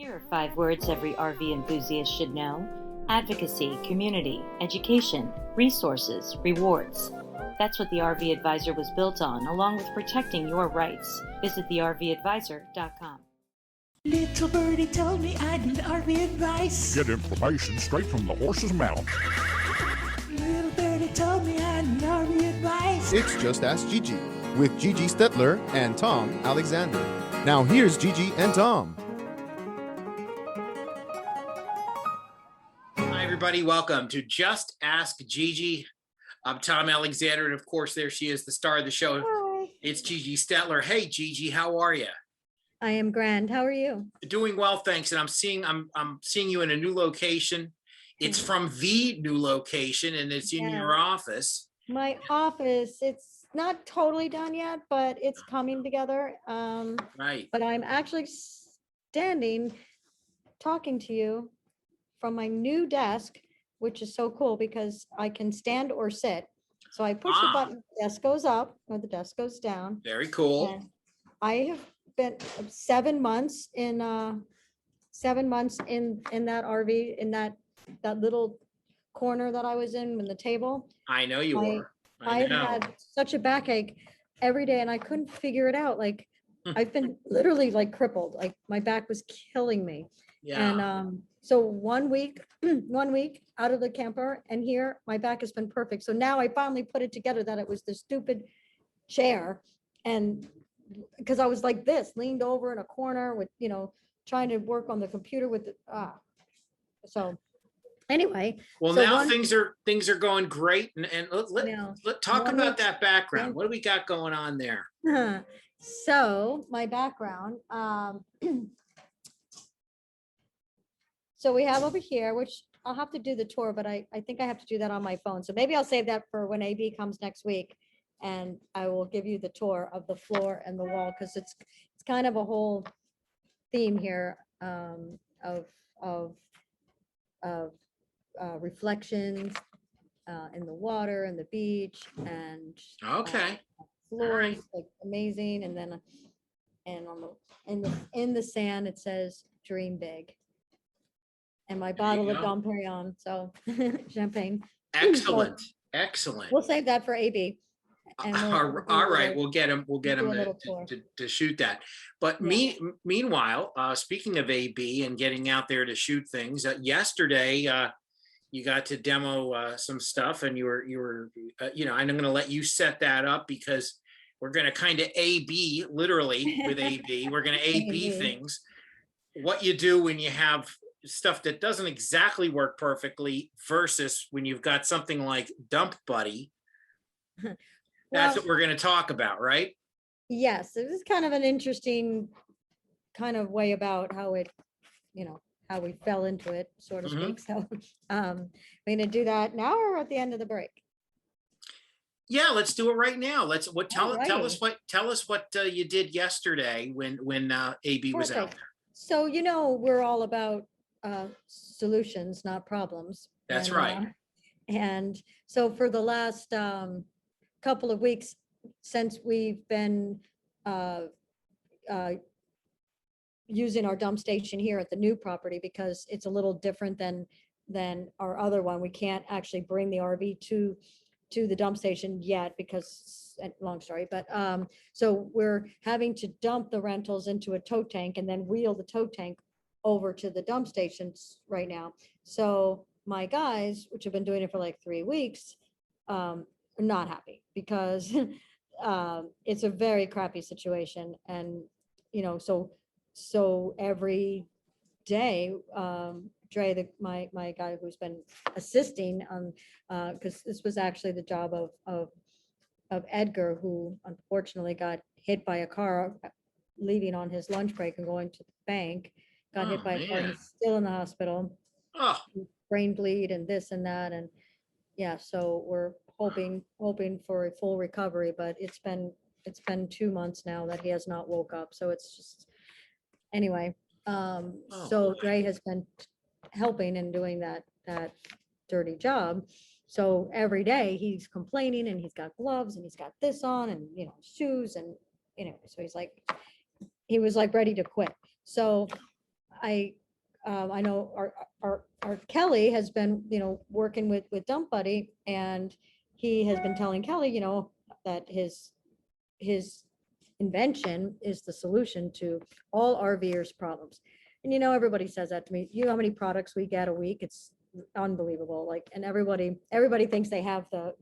Here are 5 words every RV enthusiast should know: advocacy, community, education, resources, rewards. That's what the RV Advisor was built on, along with protecting your rights. Visit thervadvisor.com. Little birdie told me I need RV advice. Get information straight from the horse's mouth. Little birdie told me I need RV advice. It's Just Ask Gigi with Gigi Stetler and Tom Alexander. Now here's Gigi and Tom. Hi, everybody. Welcome to Just Ask Gigi. I'm Tom Alexander, and of course, there she is, the star of the show. Hi. It's Gigi Stetler. Hey, Gigi, how are you? I am grand. How are you? Doing well, thanks. And I'm seeing you in a new location. It's from the new location, and it's in your office. My office, it's not totally done yet, but it's coming together. Right. But I'm actually standing, talking to you from my new desk, which is so cool because I can stand or sit. So I push the button, the desk goes up or the desk goes down. Very cool. And I have been 7 months in that RV, in that little corner that I was in the table. I know you were. I've had such a backache every day and I couldn't figure it out. Like I've been literally like crippled. Like my back was killing me. Yeah. And so 1 week, 1 week out of the camper, and here my back has been perfect. So now I finally put it together that it was the stupid chair, and because I was like this, leaned over in a corner with, trying to work on the computer with so anyway. Well, so now things are going great, and let's talk about that background. What do we got going on there? So my background, so we have over here, which I'll have to do the tour, but I think I have to do that on my phone. So maybe I'll save that for when AB comes next week, and I will give you the tour of the floor and the wall, because it's kind of a whole theme here of reflections in the water and the beach, and floor is like amazing, and then in the sand it says "Dream Big." And my bottle of Dom Perignon, so champagne. Excellent, excellent. We'll save that for AB. All right, we'll get him to shoot that. But meanwhile, speaking of AB and getting out there to shoot things, yesterday you got to demo some stuff, and you were I'm going to let you set that up because we're going to kind of AB, literally with AB. We're going to AB things. What you do when you have stuff that doesn't exactly work perfectly versus when you've got something like Dump Buddy. That's what we're going to talk about, right? Yes, it was kind of an interesting kind of way about how it, how we fell into it, so to speak. So we're going to do that now or at the end of the break? Yeah, let's do it right now. Tell us what you did yesterday when AB was out there. So we're all about solutions, not problems. That's right. And so for the last couple of weeks, since we've been using our dump station here at the new property, because it's a little different than our other one, we can't actually bring the RV to the dump station yet because, long story, but so we're having to dump the rentals into a tow tank and then wheel the tow tank over to the dump stations right now. So my guys, which have been doing it for like 3 weeks, are not happy because it's a very crappy situation. And, so every day, Dre, my guy who's been assisting on, because this was actually the job of Edgar, who unfortunately got hit by a car leaving on his lunch break and going to the bank, got hit by a car, he's still in the hospital, brain bleed and this and that. And so we're hoping for a full recovery, but it's been 2 months now that he has not woke up. So it's just, anyway, so Dre has been helping and doing that dirty job. So every day he's complaining, and he's got gloves and he's got this on and shoes, and so he was like ready to quit. So I know our Kelly has been, working with Dump Buddy, and he has been telling Kelly, that his invention is the solution to all RVers' problems. And everybody says that to me. You know how many products we get a week? It's unbelievable. Like, and everybody thinks they have the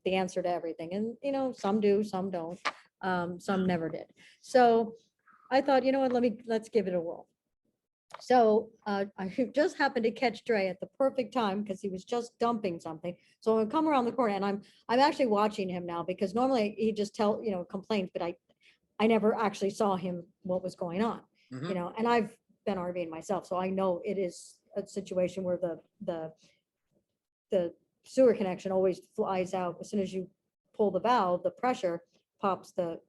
answer to everything. And some do, some don't. Some never did. So I thought, you know what, let's give it a whirl. So I just happened to catch Dre at the perfect time because he was just dumping something. So I come around the corner, and I'm actually watching him now, because normally he just complains, but I never actually saw him what was going on. Mhm. And I've been RVing myself, so I know it is a situation where the sewer connection always flies out as soon as you pull the valve. The pressure pops it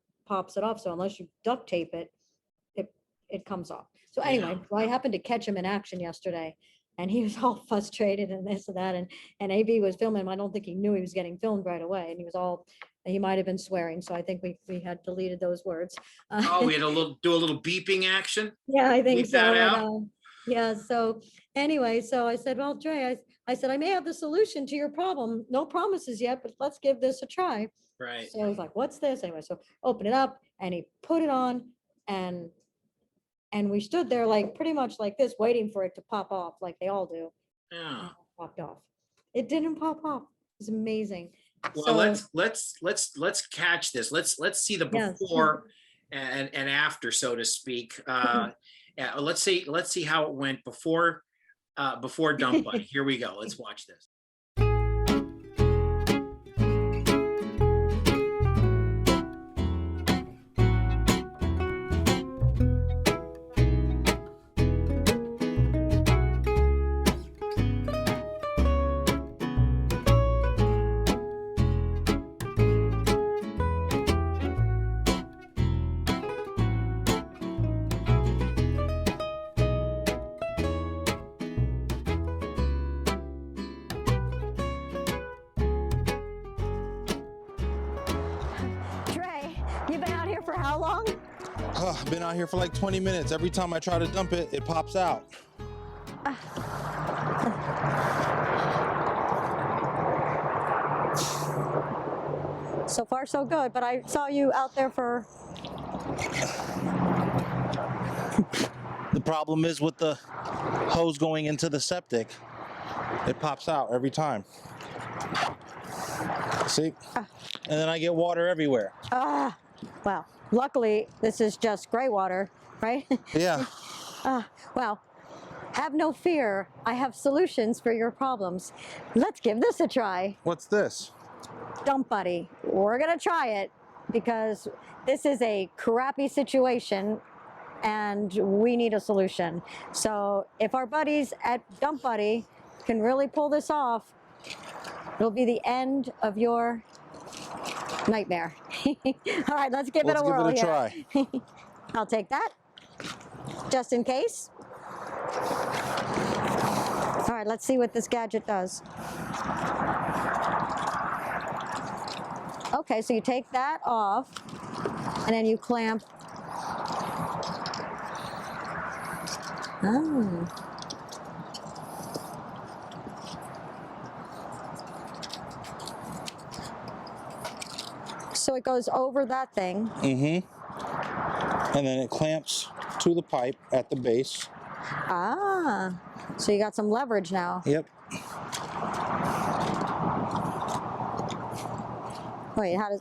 off. So unless you duct tape it, it comes off. So anyway, I happened to catch him in action yesterday, and he was all frustrated and this and that. And AB was filming him. I don't think he knew he was getting filmed right away. And he might have been swearing. So I think we had deleted those words. Oh, we had do a little beeping action. Yeah, I think Beep that so. out? Yeah. So anyway, so I said, well, Dre, I said, I may have the solution to your problem. No promises yet, but let's give this a try. Right. So I was like, what's this? Anyway, so open it up, and he put it on, and we stood there like pretty much like this, waiting for it to pop off like they all do. Yeah. And it popped off. It didn't pop off. It was amazing. Well, So- let's catch this. Let's see the Yes. before and after, so to speak. Yeah, let's see how it went before Dump Buddy. Here we go. Let's watch this. Dre, you've been out here for how long? I've been out here for like 20 minutes. Every time I try to dump it, it pops out. So far, so good. But I saw you out there for. The problem is with the hose going into the septic, it pops out every time. See? And then I get water everywhere. Well, luckily, this is just gray water, right? Yeah. Well, have no fear. I have solutions for your problems. Let's give this a try. What's this? Dump Buddy. We're going to try it because this is a crappy situation and we need a solution. So if our buddies at Dump Buddy can really pull this off, it'll be the end of your nightmare. All right, let's give it a whirl here. Try. I'll take that, just in case. All right, let's see what this gadget does. Okay, so you take that off, and then you clamp. Oh. So it goes over that thing. Mm-hmm. And then it clamps to the pipe at the base. Ah, so you got some leverage now. Yep. Wait, how does...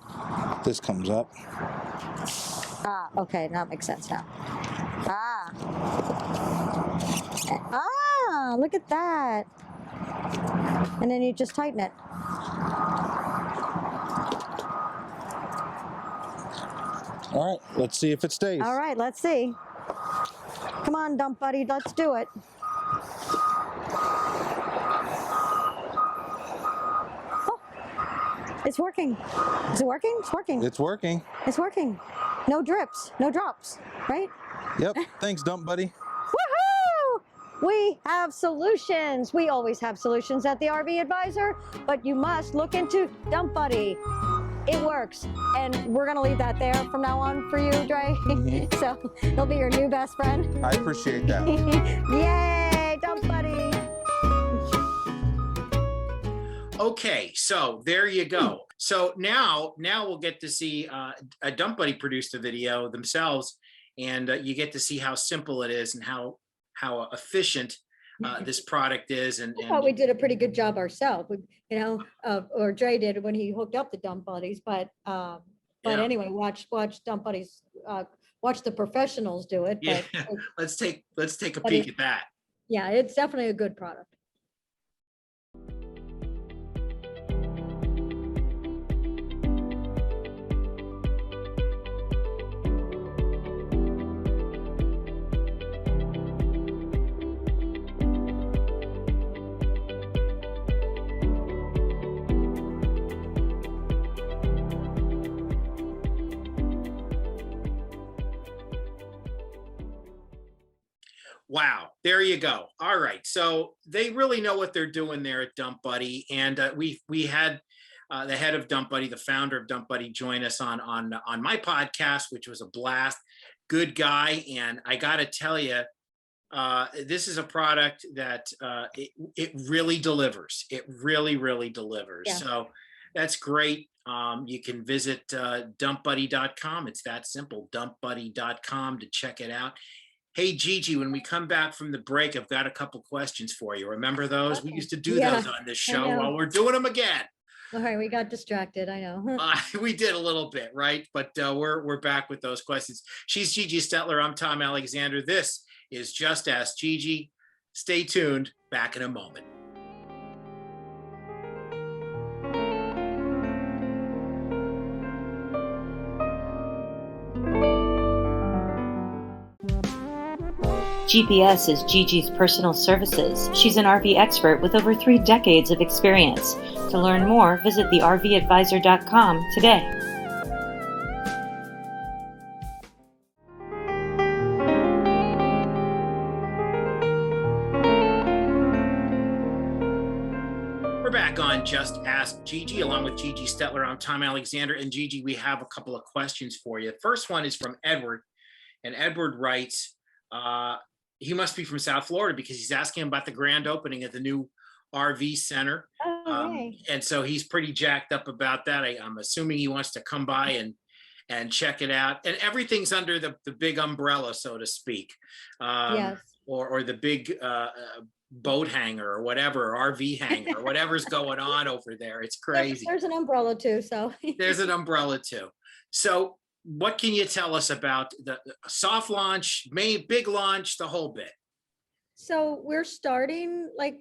This comes up. Ah, okay, that makes sense now. Ah. Ah, look at that. And then you just tighten it. All right, let's see if it stays. All right, let's see. Come on, Dump Buddy, let's do it. Oh, it's working. Is it working? It's working. It's working. It's working. No drips, no drops, right? Yep. Thanks, Dump Buddy. Woohoo! We have solutions. We always have solutions at the RV Advisor, but you must look into Dump Buddy. it works. And we're going to leave that there from now on for you, Dre. So he'll be your new best friend. I appreciate that. Yay, Dump Buddy. Okay, so there you go. So now we'll get to see a Dump Buddy produced a video themselves, and you get to see how simple it is and how efficient this product is. And I thought we did a pretty good job ourselves, or Dre did when he hooked up the Dump Buddies. But Yeah. anyway, watch Dump Buddies, watch the professionals do it. Yeah, But let's take a peek at that. yeah, it's definitely a good product. Wow, there you go. All right, so they really know what they're doing there at Dump Buddy, and we had the head of Dump Buddy, the founder of Dump Buddy, join us on my podcast, which was a blast. Good guy, and I got to tell you, this is a product that it really delivers. It really delivers. Yeah. So that's great. You can visit dumpbuddy.com. It's that simple, dumpbuddy.com, to check it out. Hey, Gigi, when we come back from the break, I've got a couple questions for you. Remember those? We used to do those on this show. Well, we're doing them again. All right, we got distracted, I know. We did a little bit, right? But we're back with those questions. She's Gigi Stetler. I'm Tom Alexander. This is Just Ask Gigi. Stay tuned. Back in a moment. GPS is Gigi's personal services. She's an RV expert with over 3 decades of experience. To learn more, visit thervadvisor.com today. We're back on Just Ask Gigi, along with Gigi Stetler. I'm Tom Alexander. And Gigi, we have a couple of questions for you. The first one is from Edward. And Edward writes, he must be from South Florida because he's asking about the grand opening of the new RV center. And so he's pretty jacked up about that. I'm assuming he wants to come by and check it out. And everything's under the big umbrella, so to speak. Yes. Or the big boat hanger or whatever, RV hanger, or whatever's going on over there. It's crazy. There's an umbrella too, so. There's an umbrella too. So what can you tell us about the soft launch, big launch, the whole bit? So we're starting like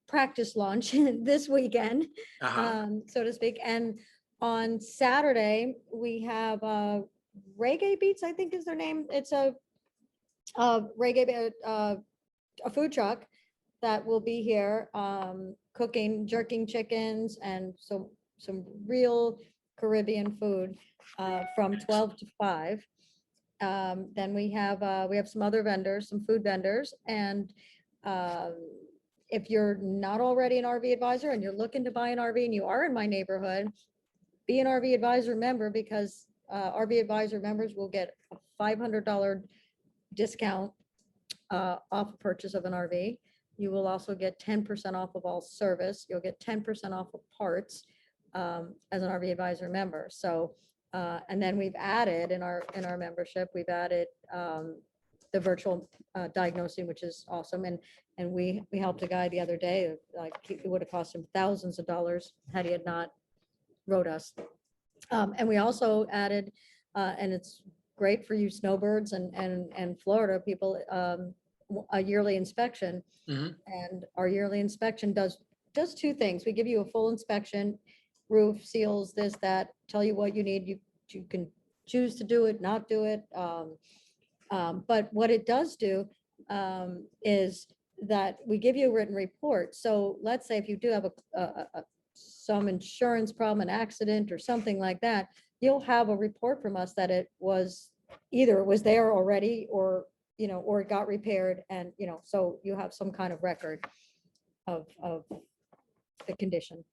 practice launch this weekend, so to speak. And on Saturday, we have Reggae Beats, I think is their name. It's a reggae, a food truck that will be here cooking, jerking chickens and some real Caribbean food from 12 to 5. Then we have some other vendors, some food vendors. And if you're not already an RV advisor and you're looking to buy an RV and you are in my neighborhood, be an RV advisor member, because RV advisor members will get a $500 discount off a purchase of an RV. You will also get 10% off of all service. You'll get 10% off of parts as an RV advisor member. So, and then we've added in our membership, we've added the virtual diagnosing, which is awesome. And we helped a guy the other day, like it would have cost him thousands of dollars had he had not wrote us. And we also added, and it's great for you snowbirds and Florida people, a yearly inspection. And our yearly inspection does 2 things. We give you a full inspection, roof, seals, this, that, tell you what you need. You can choose to do it, not do it. But what it does do is that we give you a written report. So let's say if you do have some insurance problem, an accident or something like that, you'll have a report from us that it was either it was there already or or it got repaired, and so you have some kind of record of the condition.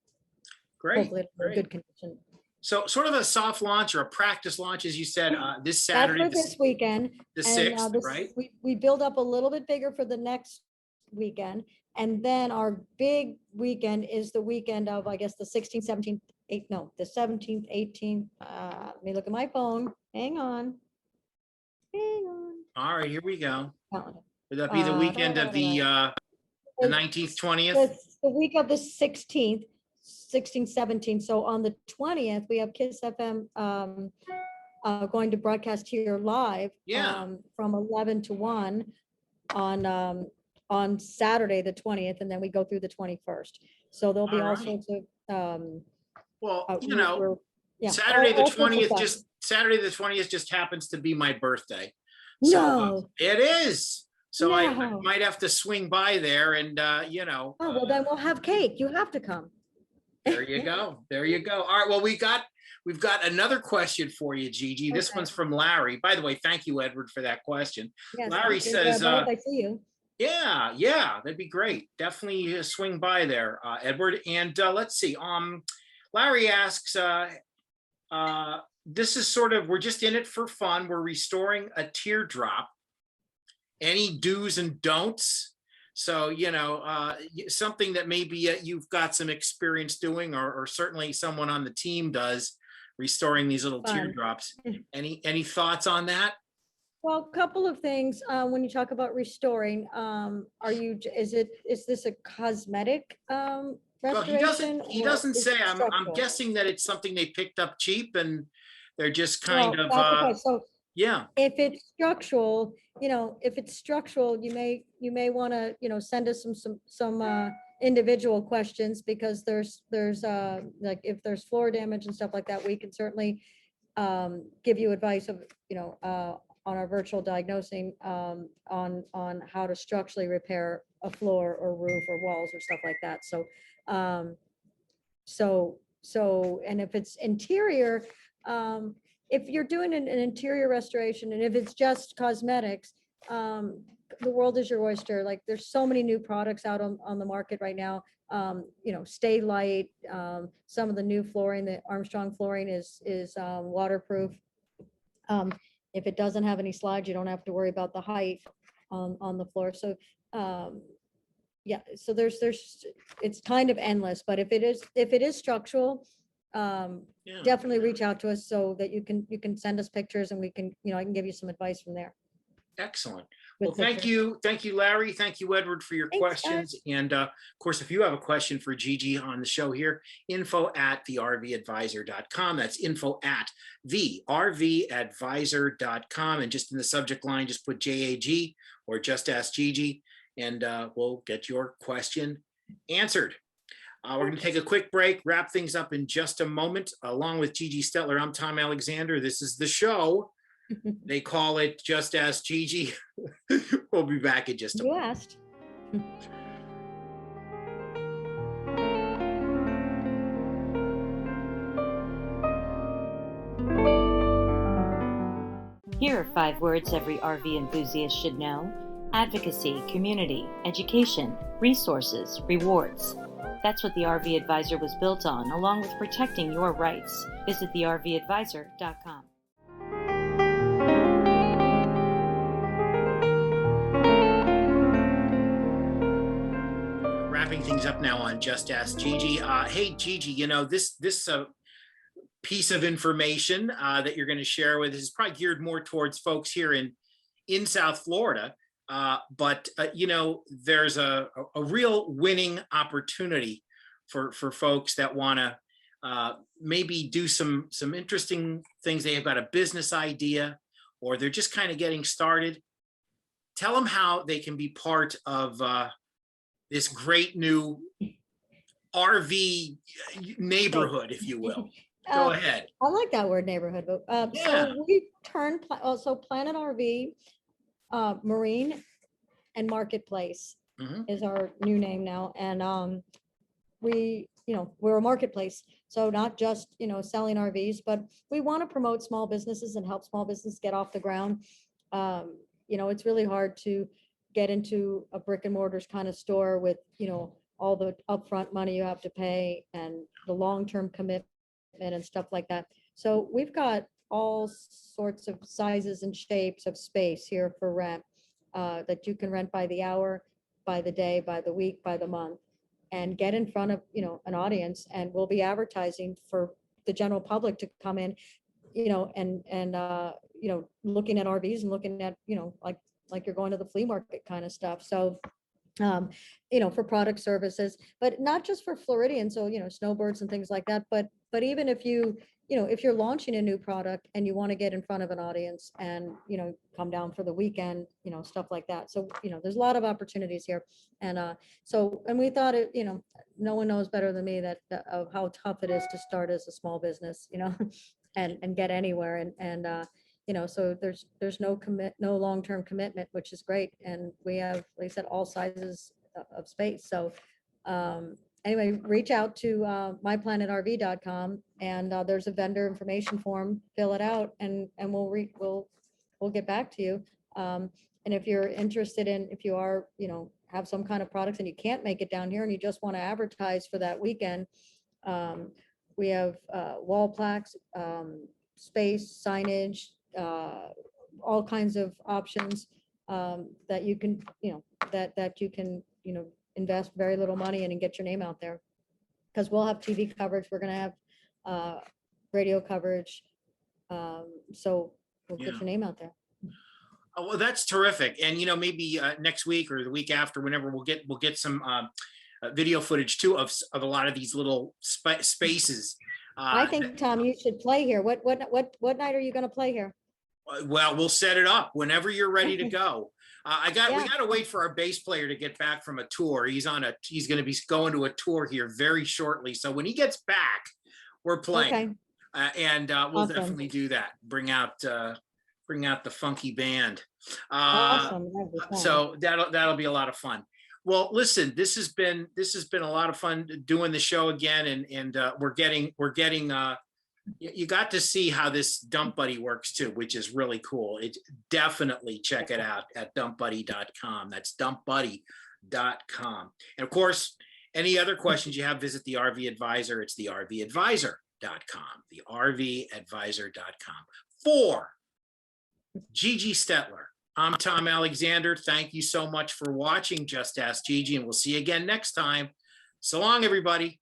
Great. Hopefully it's in good condition. So sort of a soft launch or a practice launch, as you said, this That's Saturday, for this weekend. the And 6th, this, right? we build up a little bit bigger for the next weekend. And then our big weekend is the weekend of, I guess, the 16th, 17th, the 17th, 18th. Let me look at my phone. Hang on. Hang on. All right, here we go. Calendar. Would that be the weekend of the 19th, 20th? The week of the 16th, 16th, 17th. So on the 20th, we have Kiss FM going to broadcast here live Yeah. from 11 to 1 on Saturday, the 20th, and then we go through the 21st. So there'll be All all right. sorts of Well, yeah, Saturday the all sorts of 20th fun. Saturday the 20th just happens to be my birthday. So No. it is. So I No. might have to swing by there and Oh, well, then we'll have cake. You have to come. there you go. There you go. All right. Well, we've got another question for you, Gigi. This Okay. one's from Larry. By the way, thank you, Edward, for that question. Yes, Larry okay, says, both, I see you. yeah, that'd be great. Definitely swing by there, Edward. And let's see. Larry asks, this is sort of, we're just in it for fun. We're restoring a teardrop. Any do's and don'ts? So, something that maybe you've got some experience doing, or certainly someone on the team does, restoring these little Fun. teardrops. Any thoughts on that? Well, a couple of things, when you talk about restoring, is this a cosmetic, Well, restoration? he or doesn't is say. it I'm structural? guessing that it's something they picked up cheap and they're just Well, kind of that's okay. So yeah. if it's structural, you may want to, send us some individual questions, because there's like, if there's floor damage and stuff like that, we can certainly give you advice of, on our virtual diagnosing, on how to structurally repair a floor or roof or walls or stuff like that. So, and if it's interior, if you're doing an interior restoration, and if it's just cosmetics, the world is your oyster. Like, there's so many new products out on the market right now. Stay Light, some of the new flooring, the Armstrong flooring is waterproof. If it doesn't have any slides, you don't have to worry about the height on the floor. So, yeah, so it's kind of endless, but if it is structural, Yeah. definitely reach out to us so that you can send us pictures, and we can, I can give you some advice from there. Excellent. With Well, thank pictures. you, Larry. Thank you, Edward, for your Thanks, questions. And of course, if you have a question for Gigi on the show here, info@thervadvisor.com. That's info@thervadvisor.com. And just in the subject line, just put JAG or just ask Gigi, and we'll get your question answered. We're going to take a quick break, wrap things up in just a moment. Along with Gigi Stetler, I'm Tom Alexander. This is the show. They call it Just Ask Gigi. We'll be back in just a You moment. asked. Here are 5 words every RV enthusiast should know: advocacy, community, education, resources, rewards. That's what the RV Advisor was built on, along with protecting your rights. Visit thervadvisor.com. Wrapping things up now on Just Ask Gigi. Hey, Gigi, this piece of information that you're going to share with us is probably geared more towards folks here in South Florida. But there's a real winning opportunity for folks that want to maybe do some interesting things. They have got a business idea, or they're just kind of getting started. Tell them how they can be part of this great new RV neighborhood, if you will. Go ahead. I like that word, neighborhood. But Yeah. so we turned also Planet RV, Marine, and Marketplace Mhm. is our new name now. And we're a marketplace. So not just, selling RVs, but we want to promote small businesses and help small business get off the ground. It's really hard to get into a brick and mortars kind of store with, all the upfront money you have to pay and the long-term commitment and stuff like that. So we've got all sorts of sizes and shapes of space here for rent that you can rent by the hour, by the day, by the week, by the month, and get in front of, an audience. And we'll be advertising for the general public to come in, and looking at RVs and looking at, like you're going to the flea market kind of stuff. So, for product services, but not just for Floridians, so, snowbirds and things like that, but even if if you're launching a new product and you want to get in front of an audience and, come down for the weekend, stuff like that. So, there's a lot of opportunities here. And and we thought no one knows better than me of how tough it is to start as a small business, and get anywhere. So there's no long-term commitment, which is great. And we have, like I said, all sizes of space. So anyway, reach out to myplanetrv.com, and there's a vendor information form, fill it out, and we'll get back to you. And if you're interested if you are, have some kind of products and you can't make it down here and you just want to advertise for that weekend, we have wall plaques, space, signage, all kinds of options that you can, that you can, invest very little money in and get your name out there. Because we'll have TV coverage, we're going to have radio coverage, so we'll get your name out there. Oh, well, that's terrific. And maybe next week or the week after, whenever we'll get some video footage too of a lot of these little spaces. I think, Tom, you should play here. What night are you going to play here? Well, we'll set it up whenever you're ready to go. We got to wait for our bass player to get back from a tour. He's going to be going to a tour here very shortly. So when he gets back, we're playing. Okay. And we'll definitely do that. Bring out the funky band. Awesome. So that'll be a lot of fun. Well, listen, this has been a lot of fun doing the show again, and we're getting you got to see how this Dump Buddy works too, which is really cool. Definitely check it out at dumpbuddy.com. That's dumpbuddy.com. And of course, any other questions you have, visit the RV Advisor. It's the RVadvisor.com. The RVadvisor.com. For Gigi Stetler, I'm Tom Alexander. Thank you so much for watching Just Ask Gigi, and we'll see you again next time. So long, everybody.